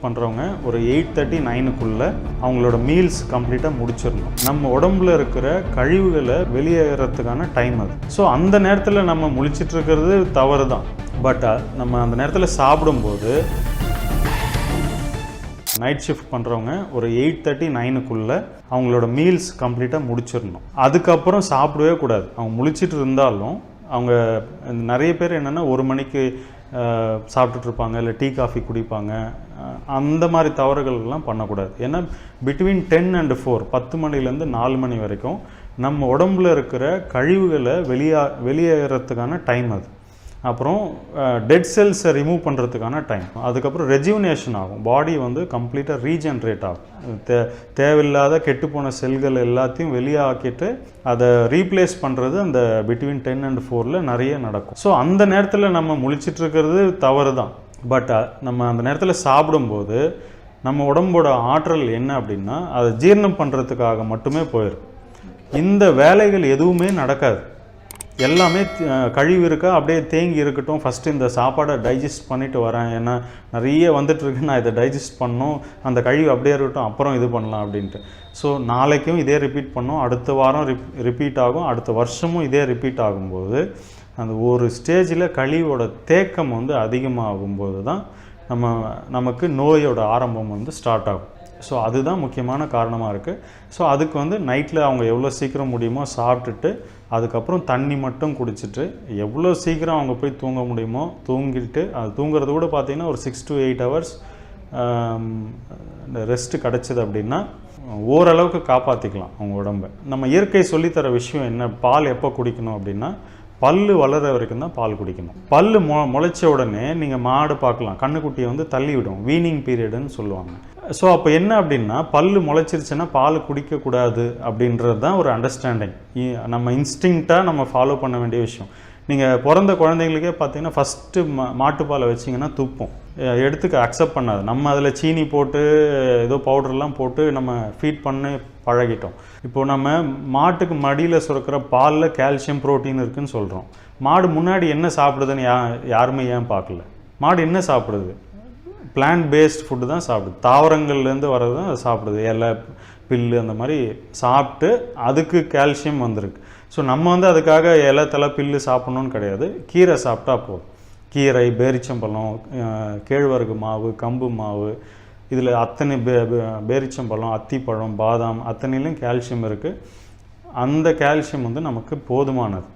பண்ணுறவங்க ஒரு 8:30 9க்குள்ளே அவங்களோட மீல்ஸ் கம்ப்ளீட்டாக முடிச்சிடணும். நம்ம உடம்புல இருக்கிற கழிவுகளை வெளியேறதுக்கான டைம் அது. ஸோ அந்த நேரத்தில் நம்ம முழிச்சிட்டு இருக்கிறது தவறு தான். பட் நம்ம அந்த நேரத்தில் சாப்பிடும்போது நைட் ஷிஃப்ட் பண்ணுறவங்க ஒரு 8:30 9க்குள்ளே அவங்களோட மீல்ஸ் கம்ப்ளீட்டாக முடிச்சிடணும். அதுக்கப்புறம் சாப்பிடவே கூடாது. அவங்க முழிச்சிட்டு இருந்தாலும் அவங்க நிறைய பேர் என்னென்னா 1 மணிக்கு சாப்பிட்டுட்ருப்பாங்க, இல்லை டீ காஃபி குடிப்பாங்க. அந்த மாதிரி தவறுகள்லாம் பண்ணக்கூடாது. ஏன்னா பிட்வீன் 10 and 4 10 மணிலேருந்து 4 மணி வரைக்கும் நம்ம உடம்புல இருக்கிற கழிவுகளை வெளியேறதுக்கான டைம் அது. அப்புறம் டெட் செல்ஸை ரிமூவ் பண்ணுறதுக்கான டைம். அதுக்கப்புறம் ரெஜுவினேஷன் ஆகும். பாடி வந்து கம்ப்ளீட்டாக ரீஜென்ரேட் ஆகும். தேவையில்லாத கெட்டுப்போன செல்கள் எல்லாத்தையும் வெளியாக்கிட்டு அதை ரீப்ளேஸ் பண்ணுறது அந்த பிட்வீன் 10 and 4 நிறைய நடக்கும். ஸோ அந்த நேரத்தில் நம்ம முழிச்சிட்ருக்கிறது தவறு தான். பட் நம்ம அந்த நேரத்தில் சாப்பிடும்போது நம்ம உடம்போட ஆற்றல் என்ன அப்படின்னா அதை ஜீரணம் பண்ணுறதுக்காக மட்டுமே போயிடும். இந்த வேலைகள் எதுவுமே நடக்காது. எல்லாமே கழிவு இருக்கா அப்படியே தேங்கி இருக்கட்டும், ஃபஸ்ட்டு இந்த சாப்பாடை டைஜஸ்ட் பண்ணிவிட்டு வரேன், ஏன்னா நிறைய வந்துட்டுருக்கு, நான் இதை டைஜஸ்ட் பண்ணணும், அந்த கழிவு அப்படியே இருக்கட்டும், அப்புறம் இது பண்ணலாம் அப்படின்ட்டு. ஸோ நாளைக்கும் இதே ரிப்பீட் பண்ணோம், அடுத்த வாரம் ரிப்பீட் ஆகும், அடுத்த வருஷமும் இதே ரிப்பீட் ஆகும்போது அந்த ஒரு ஸ்டேஜில் கழிவோட தேக்கம் வந்து அதிகமாகும்போது தான் நமக்கு நோயோட ஆரம்பம் வந்து ஸ்டார்ட் ஆகும். ஸோ அதுதான் முக்கியமான காரணமாக இருக்குது. ஸோ அதுக்கு வந்து நைட்டில் அவங்க எவ்வளோ சீக்கிரம் முடியுமோ சாப்பிட்டுட்டு அதுக்கப்புறம் தண்ணி மட்டும் குடிச்சிட்டு எவ்வளோ சீக்கிரம் அவங்க போய் தூங்க முடியுமோ தூங்கிட்டு, அது தூங்குறது கூட பார்த்திங்கன்னா ஒரு 6 to 8 hours ரெஸ்ட்டு கிடச்சிது அப்படின்னா ஓரளவுக்கு காப்பாற்றிக்கலாம் அவங்க உடம்பை. நம்ம இயற்கை சொல்லித்தர விஷயம் என்ன, பால் எப்போ குடிக்கணும் அப்படின்னா பல்லு வளர வரைக்கும் தான் பால் குடிக்கணும். பல்லு முளைச்ச உடனே நீங்கள் மாடு பார்க்கலாம், கண்ணுக்குட்டியை வந்து தள்ளி விடும், வீனிங் பீரியடுன்னு சொல்லுவாங்க. ஸோ அப்போ என்ன அப்படின்னா பல்லு முளைச்சிருச்சுன்னா பால் குடிக்கக்கூடாது அப்படின்றது தான் ஒரு அண்டர்ஸ்டாண்டிங். நம்ம இன்ஸ்டிங்க்டாக நம்ம ஃபாலோ பண்ண வேண்டிய விஷயம். நீங்கள் பிறந்த குழந்தைங்களுக்கே பார்த்தீங்கன்னா ஃபஸ்ட்டு மாட்டுப்பாலை வச்சிங்கன்னா துப்பும், எடுத்துக்க அக்செப்ட் பண்ணாது. நம்ம அதில் சீனி போட்டு ஏதோ பவுடர்லாம் போட்டு நம்ம ஃபீட் பண்ணி பழகிட்டோம். இப்போது நம்ம மாட்டுக்கு மடியில் சுரக்கிற பாலில் கால்சியம் புரோட்டீன் இருக்குதுன்னு சொல்கிறோம். மாடு முன்னாடி என்ன சாப்பிடுதுன்னு யாருமே ஏன் பார்க்கல? மாடு என்ன சாப்பிடுது? பிளான்ட் பேஸ்ட் ஃபுட்டு தான் சாப்பிடுது. தாவரங்கள்லேருந்து வர்றது தான் அது சாப்பிடுது. இலை, பில்லு அந்த மாதிரி சாப்பிட்டு அதுக்கு கால்சியம் வந்திருக்கு. ஸோ நம்ம வந்து அதுக்காக இலை, தலை, பில்லு சாப்பிட்ணுன்னு கிடையாது. கீரை சாப்பிட்டா போதும். கீரை, பேரிச்சம்பழம், கேழ்வரகு மாவு, கம்பு மாவு, இதில் அத்தனை பேரிச்சம்பழம், அத்திப்பழம், பாதாம் அத்தனையிலும் கால்சியம் இருக்குது. அந்த கால்சியம் வந்து நமக்கு போதுமானது.